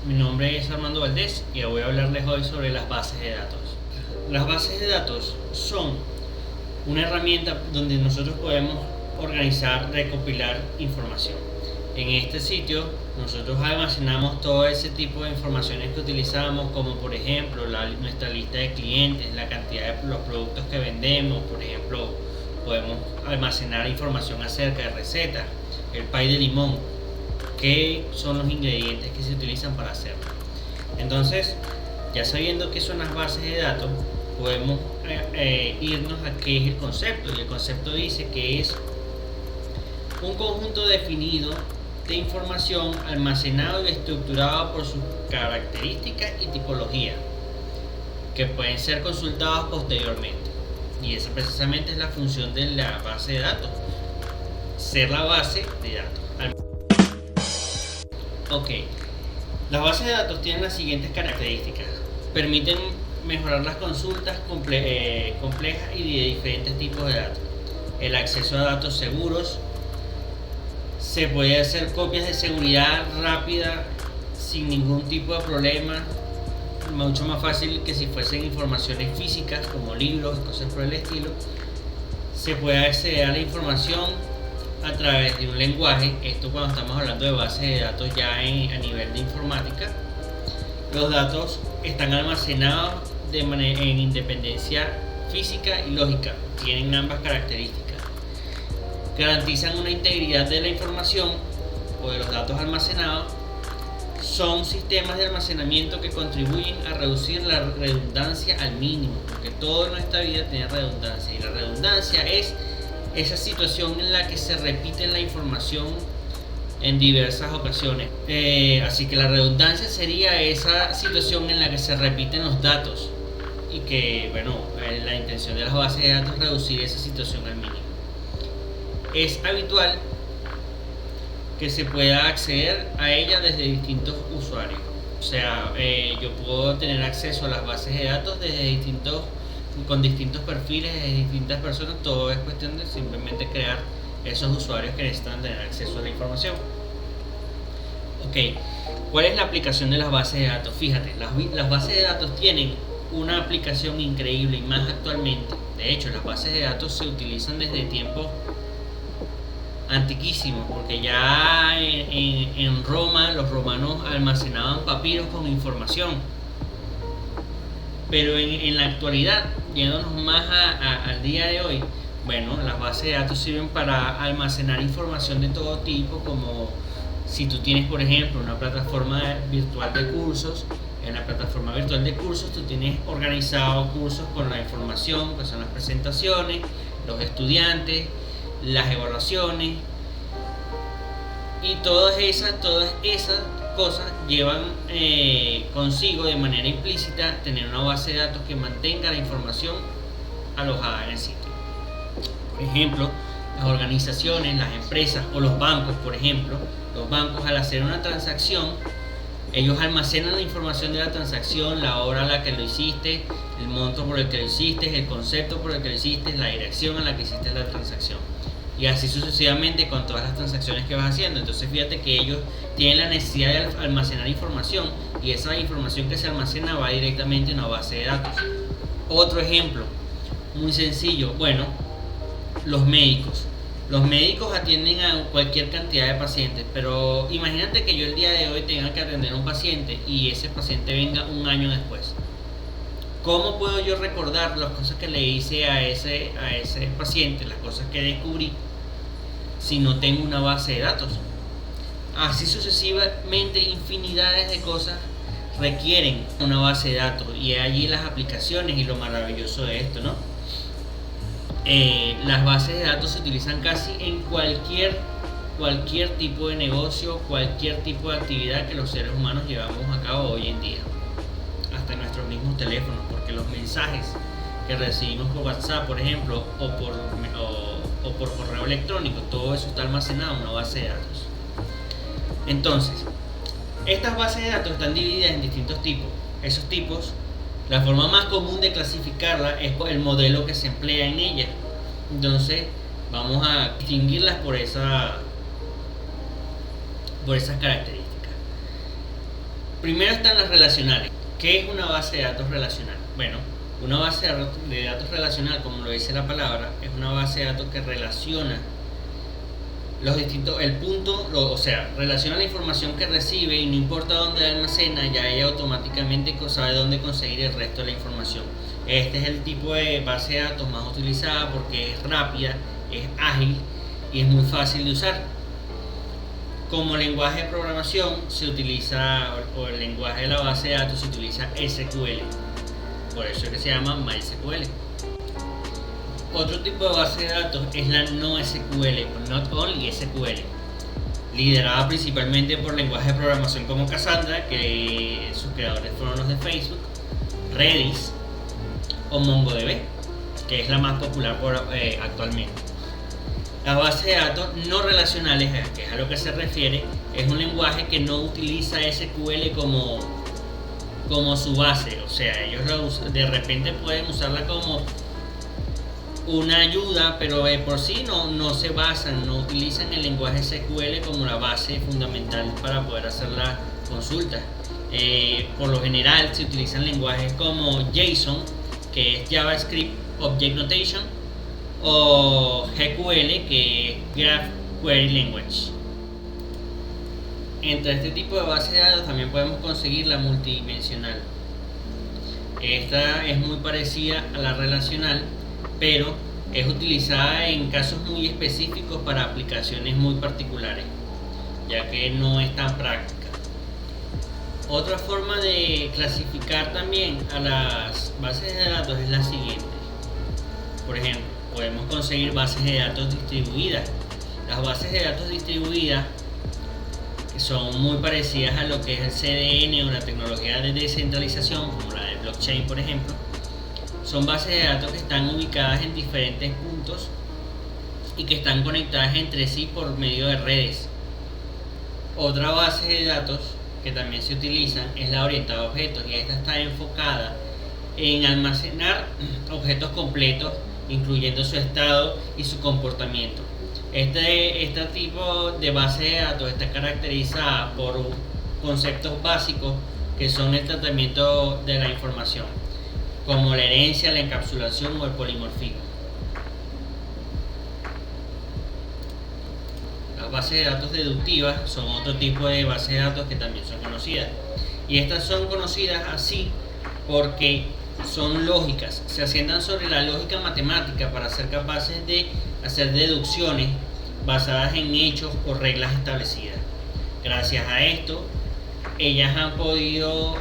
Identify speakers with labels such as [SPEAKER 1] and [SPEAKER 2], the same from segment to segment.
[SPEAKER 1] Mi nombre es Armando Valdés y voy a hablarles hoy sobre las bases de datos. Las bases de datos son una herramienta donde nosotros podemos organizar, recopilar información. En este sitio nosotros almacenamos todo ese tipo de informaciones que utilizamos, como por ejemplo nuestra lista de clientes, la cantidad de los productos que vendemos. Por ejemplo, podemos almacenar información acerca de recetas, el pay de limón, qué son los ingredientes que se utilizan para hacerlo. Entonces, ya sabiendo qué son las bases de datos, podemos irnos a qué es el concepto. Y el concepto dice que es un conjunto definido de información almacenado y estructurado por sus características y tipología, que pueden ser consultados posteriormente. Y esa precisamente es la función de la base de datos, ser la base de datos. Ok, las bases de datos tienen las siguientes características. Permiten mejorar las consultas complejas y de diferentes tipos de datos. El acceso a datos seguros. Se puede hacer copias de seguridad rápida sin ningún tipo de problema. Mucho más fácil que si fuesen informaciones físicas como libros, cosas por el estilo. Se puede acceder a la información a través de un lenguaje. Esto cuando estamos hablando de bases de datos ya a nivel de informática. Los datos están almacenados en independencia física y lógica. Tienen ambas características. Garantizan una integridad de la información o de los datos almacenados. Son sistemas de almacenamiento que contribuyen a reducir la redundancia al mínimo, porque todo en nuestra vida tiene redundancia, y la redundancia es esa situación en la que se repite la información en diversas ocasiones. Así que la redundancia sería esa situación en la que se repiten los datos, y que, bueno, la intención de las bases de datos es reducir esa situación al mínimo. Es habitual que se pueda acceder a ella desde distintos usuarios. O sea, yo puedo tener acceso a las bases de datos con distintos perfiles de distintas personas. Todo es cuestión de simplemente crear esos usuarios que necesitan tener acceso a la información. Ok, ¿cuál es la aplicación de las bases de datos? Fíjate, las bases de datos tienen una aplicación increíble, y más actualmente. De hecho, las bases de datos se utilizan desde tiempos antiquísimos, porque ya en Roma los romanos almacenaban papiros con información. Pero en la actualidad, yéndonos más al día de hoy, bueno, las bases de datos sirven para almacenar información de todo tipo, como si tú tienes, por ejemplo, una plataforma virtual de cursos. En la plataforma virtual de cursos tú tienes organizado cursos con la información, que son las presentaciones, los estudiantes, las evaluaciones, y todas esas cosas llevan consigo de manera implícita tener una base de datos que mantenga la información alojada en el sitio. Por ejemplo, las organizaciones, las empresas o los bancos, por ejemplo, los bancos, al hacer una transacción, ellos almacenan la información de la transacción, la hora a la que lo hiciste, el monto por el que lo hiciste, el concepto por el que lo hiciste, la dirección a la que hiciste la transacción, y así sucesivamente con todas las transacciones que vas haciendo. Entonces fíjate que ellos tienen la necesidad de almacenar información, y esa información que se almacena va directamente a una base de datos. Otro ejemplo muy sencillo, bueno, los médicos. Los médicos atienden a cualquier cantidad de pacientes, pero imagínate que yo el día de hoy tenga que atender a un paciente y ese paciente venga un año después. ¿Cómo puedo yo recordar las cosas que le hice a ese paciente, las cosas que descubrí, si no tengo una base de datos? Así sucesivamente, infinidades de cosas requieren una base de datos, y allí las aplicaciones y lo maravilloso de esto, ¿no? Las bases de datos se utilizan casi en cualquier tipo de negocio, cualquier tipo de actividad que los seres humanos llevamos a cabo hoy en día, hasta en nuestros mismos teléfonos, porque los mensajes que recibimos por WhatsApp, por ejemplo, o por correo electrónico, todo eso está almacenado en una base de datos. Entonces, estas bases de datos están divididas en distintos tipos. Esos tipos, la forma más común de clasificarla es por el modelo que se emplea en ella. Entonces, vamos a distinguirlas por esas características. Primero están las relacionales. ¿Qué es una base de datos relacional? Bueno, una base de datos relacional, como lo dice la palabra, es una base de datos que relaciona los distintos, relaciona la información que recibe y no importa dónde la almacena, ya ella automáticamente sabe dónde conseguir el resto de la información. Este es el tipo de base de datos más utilizada porque es rápida, es ágil y es muy fácil de usar. Como lenguaje de programación se utiliza, o el lenguaje de la base de datos se utiliza SQL, por eso es que se llama MySQL. Otro tipo de base de datos es la no SQL, Not Only SQL, liderada principalmente por lenguajes de programación como Cassandra, que sus creadores fueron los de Facebook, Redis o MongoDB, que es la más popular actualmente. La base de datos no relacionales, que es a lo que se refiere, es un lenguaje que no utiliza SQL como su base, o sea, ellos de repente pueden usarla como una ayuda, pero por sí no se basan, no utilizan el lenguaje SQL como la base fundamental para poder hacer las consultas. Por lo general se utilizan lenguajes como JSON, que es JavaScript Object Notation, o GQL, que es Graph Query Language. Entre este tipo de bases de datos también podemos conseguir la multidimensional. Esta es muy parecida a la relacional, pero es utilizada en casos muy específicos para aplicaciones muy particulares, ya que no es tan práctica. Otra forma de clasificar también a las bases de datos es la siguiente. Por ejemplo, podemos conseguir bases de datos distribuidas. Las bases de datos distribuidas, que son muy parecidas a lo que es el CDN o la tecnología de descentralización, como la de blockchain, por ejemplo, son bases de datos que están ubicadas en diferentes puntos y que están conectadas entre sí por medio de redes. Otra base de datos que también se utiliza es la orientada a objetos, y esta está enfocada en almacenar objetos completos, incluyendo su estado y su comportamiento. Este tipo de base de datos está caracterizada por conceptos básicos que son el tratamiento de la información, como la herencia, la encapsulación o el polimorfismo. Las bases de datos deductivas son otro tipo de bases de datos que también son conocidas. Y estas son conocidas así porque son lógicas, se asientan sobre la lógica matemática para ser capaces de hacer deducciones basadas en hechos o reglas establecidas. Gracias a esto, ellas han podido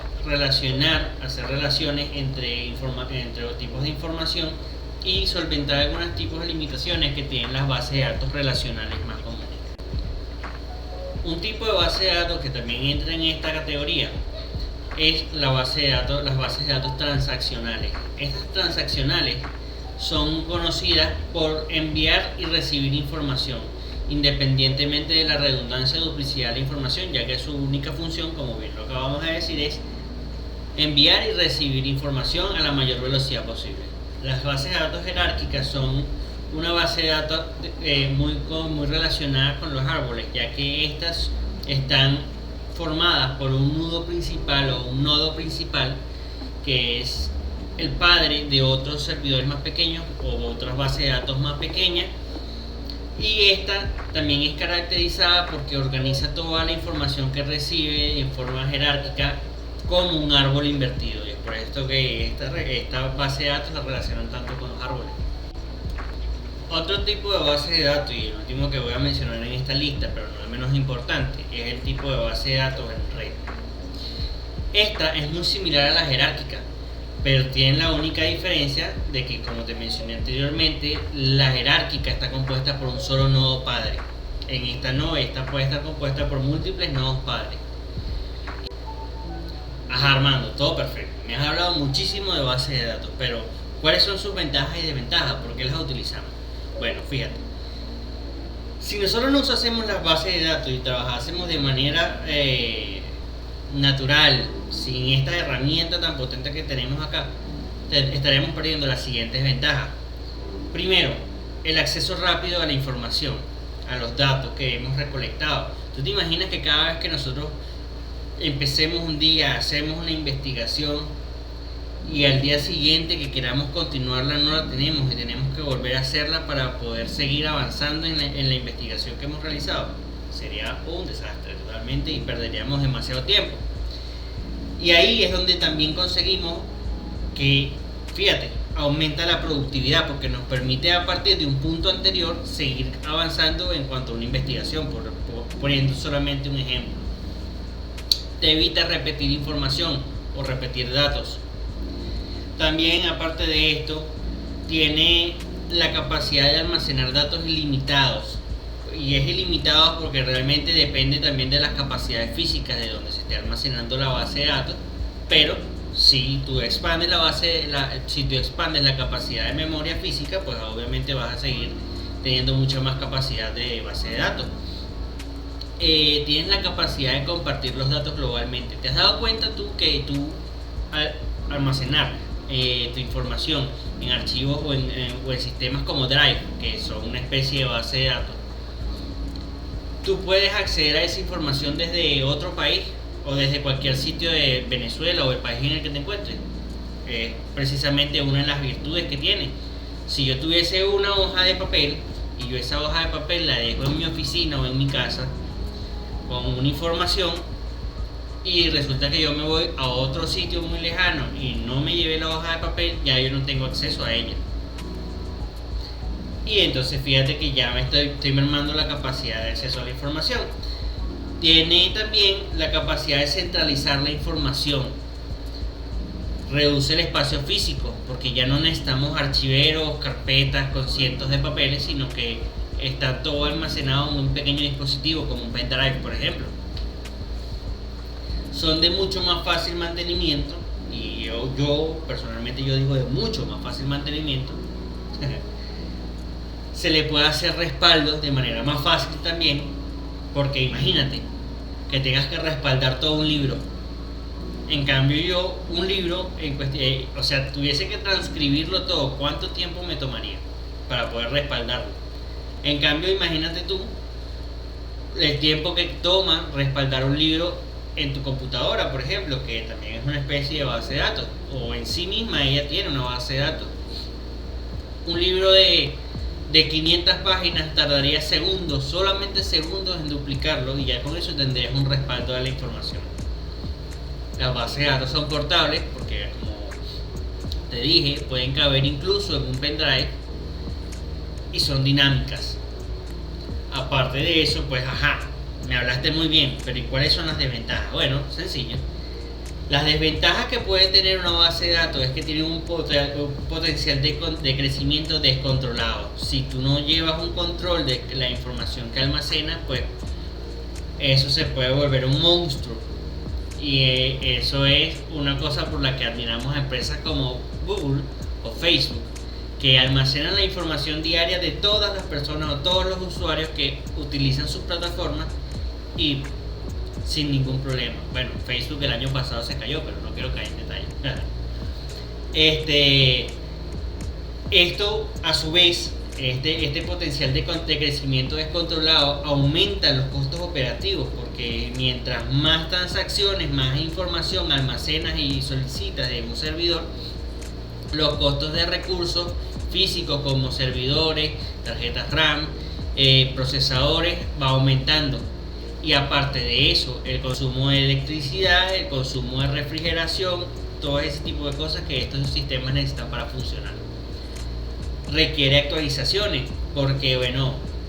[SPEAKER 1] hacer relaciones entre los tipos de información y solventar algunos tipos de limitaciones que tienen las bases de datos relacionales más comunes. Un tipo de base de datos que también entra en esta categoría es las bases de datos transaccionales. Estas transaccionales son conocidas por enviar y recibir información, independientemente de la redundancia o duplicidad de la información, ya que su única función, como bien lo acabamos de decir, es enviar y recibir información a la mayor velocidad posible. Las bases de datos jerárquicas son una base de datos muy relacionada con los árboles, ya que estas están formadas por un nudo principal o un nodo principal, que es el padre de otros servidores más pequeños o otras bases de datos más pequeñas, y esta también es caracterizada porque organiza toda la información que recibe en forma jerárquica como un árbol invertido, y es por esto que esta base de datos la relacionan tanto con los árboles. Otro tipo de base de datos, y el último que voy a mencionar en esta lista, pero no el menos importante, es el tipo de base de datos en red. Esta es muy similar a la jerárquica, pero tiene la única diferencia de que, como te mencioné anteriormente, la jerárquica está compuesta por un solo nodo padre. En esta no, esta puede estar compuesta por múltiples nodos padres. Ajá, Armando, todo perfecto. Me has hablado muchísimo de bases de datos, pero ¿cuáles son sus ventajas y desventajas? ¿Por qué las utilizamos? Bueno, fíjate. Si nosotros no usásemos las bases de datos y trabajásemos de manera natural, sin esta herramienta tan potente que tenemos acá, estaremos perdiendo las siguientes ventajas. Primero, el acceso rápido a la información, a los datos que hemos recolectado. ¿Tú te imaginas que cada vez que nosotros empecemos un día, hacemos una investigación y al día siguiente que queramos continuarla no la tenemos y tenemos que volver a hacerla para poder seguir avanzando en la investigación que hemos realizado, sería un desastre totalmente y perderíamos demasiado tiempo. Y ahí es donde también conseguimos que, fíjate, aumenta la productividad porque nos permite a partir de un punto anterior seguir avanzando en cuanto a una investigación, poniendo solamente un ejemplo. Te evita repetir información o repetir datos. También, aparte de esto, tiene la capacidad de almacenar datos ilimitados. Y es ilimitado porque realmente depende también de las capacidades físicas de donde se esté almacenando la base de datos. Pero si tú expandes la capacidad de memoria física, pues obviamente vas a seguir teniendo mucha más capacidad de base de datos. Tienes la capacidad de compartir los datos globalmente. ¿Te has dado cuenta tú que tú al almacenar tu información en archivos o en sistemas como Drive, que son una especie de base de datos, tú puedes acceder a esa información desde otro país o desde cualquier sitio de Venezuela o el país en el que te encuentres? Precisamente una de las virtudes que tiene. Si yo tuviese una hoja de papel y yo esa hoja de papel la dejo en mi oficina o en mi casa con una información y resulta que yo me voy a otro sitio muy lejano y no me llevé la hoja de papel, ya yo no tengo acceso a ella. Y entonces fíjate que ya estoy mermando la capacidad de acceso a la información. Tiene también la capacidad de centralizar la información. Reduce el espacio físico porque ya no necesitamos archiveros, carpetas con cientos de papeles, sino que está todo almacenado en un pequeño dispositivo como un pendrive, por ejemplo. Son de mucho más fácil mantenimiento y yo personalmente digo de mucho más fácil mantenimiento. Se le puede hacer respaldos de manera más fácil también, porque imagínate que tengas que respaldar todo un libro. En cambio yo un libro tuviese que transcribirlo todo, ¿cuánto tiempo me tomaría para poder respaldarlo? En cambio imagínate tú el tiempo que toma respaldar un libro en tu computadora, por ejemplo, que también es una especie de base de datos, o en sí misma ella tiene una base de datos. Un libro de 500 páginas tardaría segundos, solamente segundos en duplicarlo, y ya con eso tendrías un respaldo de la información. Las bases de datos son portables porque, como te dije, pueden caber incluso en un pendrive y son dinámicas. Aparte de eso, pues me hablaste muy bien, pero ¿y cuáles son las desventajas? Bueno, sencillo. Las desventajas que puede tener una base de datos es que tiene un potencial de crecimiento descontrolado. Si tú no llevas un control de la información que almacena, pues eso se puede volver un monstruo. Y eso es una cosa por la que admiramos a empresas como Google o Facebook, que almacenan la información diaria de todas las personas o todos los usuarios que utilizan sus plataformas y sin ningún problema. Bueno, Facebook el año pasado se cayó, pero no quiero caer en detalle. Esto a su vez, este potencial de crecimiento descontrolado aumenta los costos operativos, porque mientras más transacciones, más información almacenas y solicitas de un servidor, los costos de recursos físicos como servidores, tarjetas RAM, procesadores va aumentando. Y aparte de eso, el consumo de electricidad, el consumo de refrigeración, todo ese tipo de cosas que estos sistemas necesitan para funcionar. Requiere actualizaciones porque,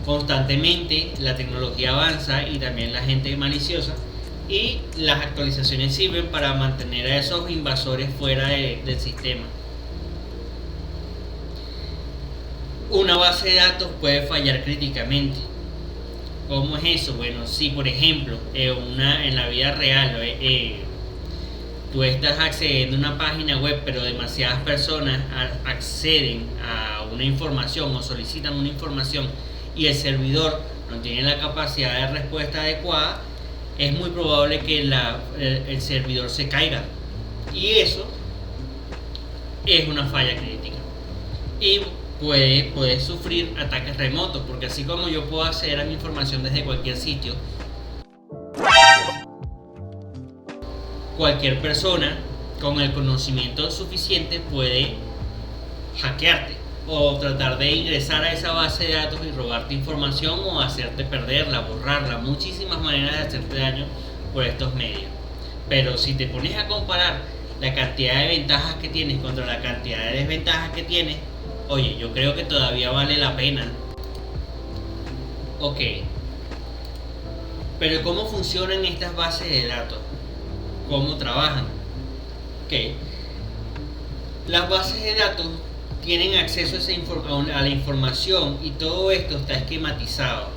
[SPEAKER 1] constantemente la tecnología avanza y también la gente maliciosa, y las actualizaciones sirven para mantener a esos invasores fuera del sistema. Una base de datos puede fallar críticamente. ¿Cómo es eso? Bueno, si por ejemplo en la vida real tú estás accediendo a una página web, pero demasiadas personas acceden a una información o solicitan una información y el servidor no tiene la capacidad de respuesta adecuada, es muy probable que el servidor se caiga. Y eso es una falla crítica. Y puede sufrir ataques remotos, porque así como yo puedo acceder a mi información desde cualquier sitio, cualquier persona con el conocimiento suficiente puede hackearte o tratar de ingresar a esa base de datos y robarte información o hacerte perderla, borrarla, muchísimas maneras de hacerte daño por estos medios. Pero si te pones a comparar la cantidad de ventajas que tienes contra la cantidad de desventajas que tienes, oye, yo creo que todavía vale la pena. Ok, pero ¿cómo funcionan estas bases de datos? ¿Cómo trabajan? Ok, las bases de datos tienen acceso a la información y todo esto está esquematizado.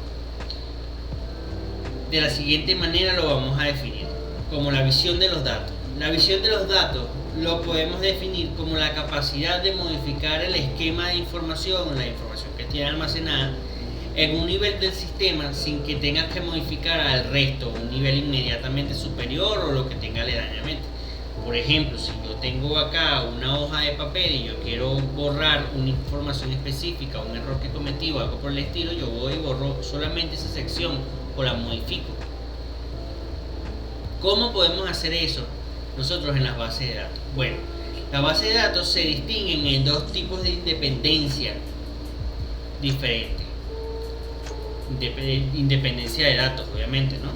[SPEAKER 1] De la siguiente manera lo vamos a definir, como la visión de los datos. La visión de los datos lo podemos definir como la capacidad de modificar el esquema de información, la información que tiene almacenada, en un nivel del sistema sin que tengas que modificar al resto, un nivel inmediatamente superior o lo que tenga aledañamente. Por ejemplo, si yo tengo acá una hoja de papel y yo quiero borrar una información específica, un error que cometí o algo por el estilo, yo voy y borro solamente esa sección o la modifico. ¿Cómo podemos hacer eso nosotros en las bases de datos? Bueno, las bases de datos se distinguen en dos tipos de independencia diferentes. Independencia de datos, obviamente, ¿no?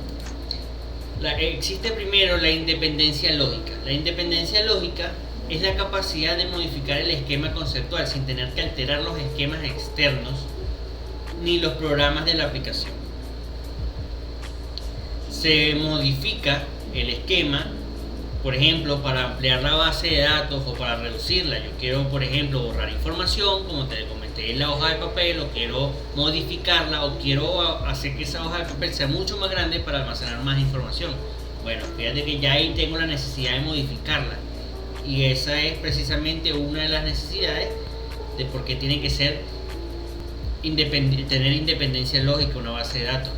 [SPEAKER 1] Existe primero la independencia lógica. La independencia lógica es la capacidad de modificar el esquema conceptual sin tener que alterar los esquemas externos ni los programas de la aplicación. Se modifica el esquema, por ejemplo, para ampliar la base de datos o para reducirla. Yo quiero, por ejemplo, borrar información, como te comenté en la hoja de papel, o quiero modificarla, o quiero hacer que esa hoja de papel sea mucho más grande para almacenar más información. Bueno, fíjate que ya ahí tengo la necesidad de modificarla. Y esa es precisamente una de las necesidades de por qué tiene que ser tener independencia lógica una base de datos.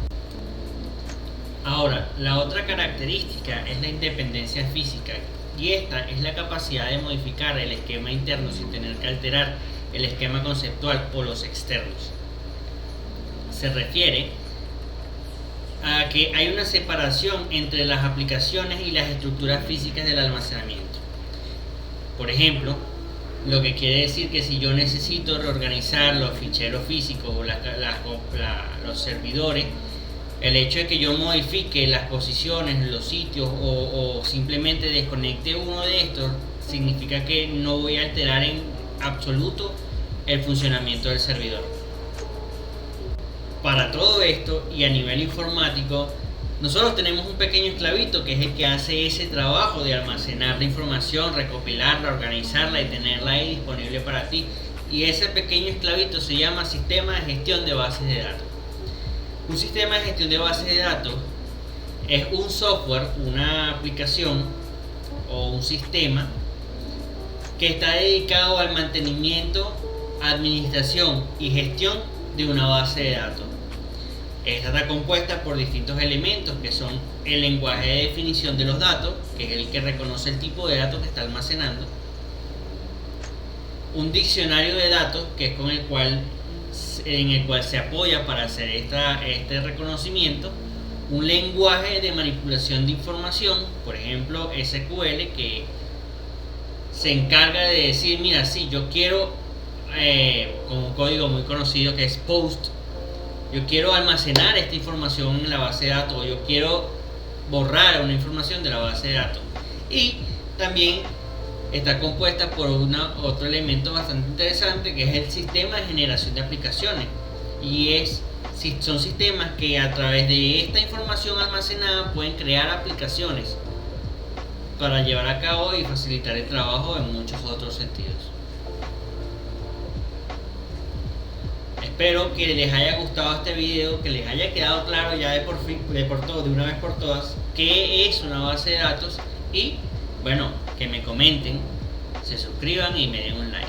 [SPEAKER 1] Ahora, la otra característica es la independencia física, y esta es la capacidad de modificar el esquema interno sin tener que alterar el esquema conceptual o los externos. Se refiere a que hay una separación entre las aplicaciones y las estructuras físicas del almacenamiento. Por ejemplo, lo que quiere decir que si yo necesito reorganizar los ficheros físicos o los servidores, el hecho de que yo modifique las posiciones, los sitios o simplemente desconecte uno de estos significa que no voy a alterar en absoluto el funcionamiento del servidor. Para todo esto y a nivel informático, nosotros tenemos un pequeño esclavito que es el que hace ese trabajo de almacenar la información, recopilarla, organizarla y tenerla ahí disponible para ti. Y ese pequeño esclavito se llama sistema de gestión de bases de datos. Un sistema de gestión de bases de datos es un software, una aplicación o un sistema que está dedicado al mantenimiento, administración y gestión de una base de datos. Esta está compuesta por distintos elementos que son el lenguaje de definición de los datos, que es el que reconoce el tipo de datos que está almacenando, un diccionario de datos, que es en el cual se apoya para hacer este reconocimiento, un lenguaje de manipulación de información, por ejemplo SQL, que se encarga de decir, mira, sí, yo quiero, con un código muy conocido que es POST, yo quiero almacenar esta información en la base de datos, o yo quiero borrar una información de la base de datos. Y también está compuesta por otro elemento bastante interesante, que es el sistema de generación de aplicaciones, y son sistemas que a través de esta información almacenada pueden crear aplicaciones para llevar a cabo y facilitar el trabajo en muchos otros sentidos. Espero que les haya gustado este video, que les haya quedado claro ya de una vez por todas qué es una base de datos, y bueno, que me comenten, se suscriban y me den un like.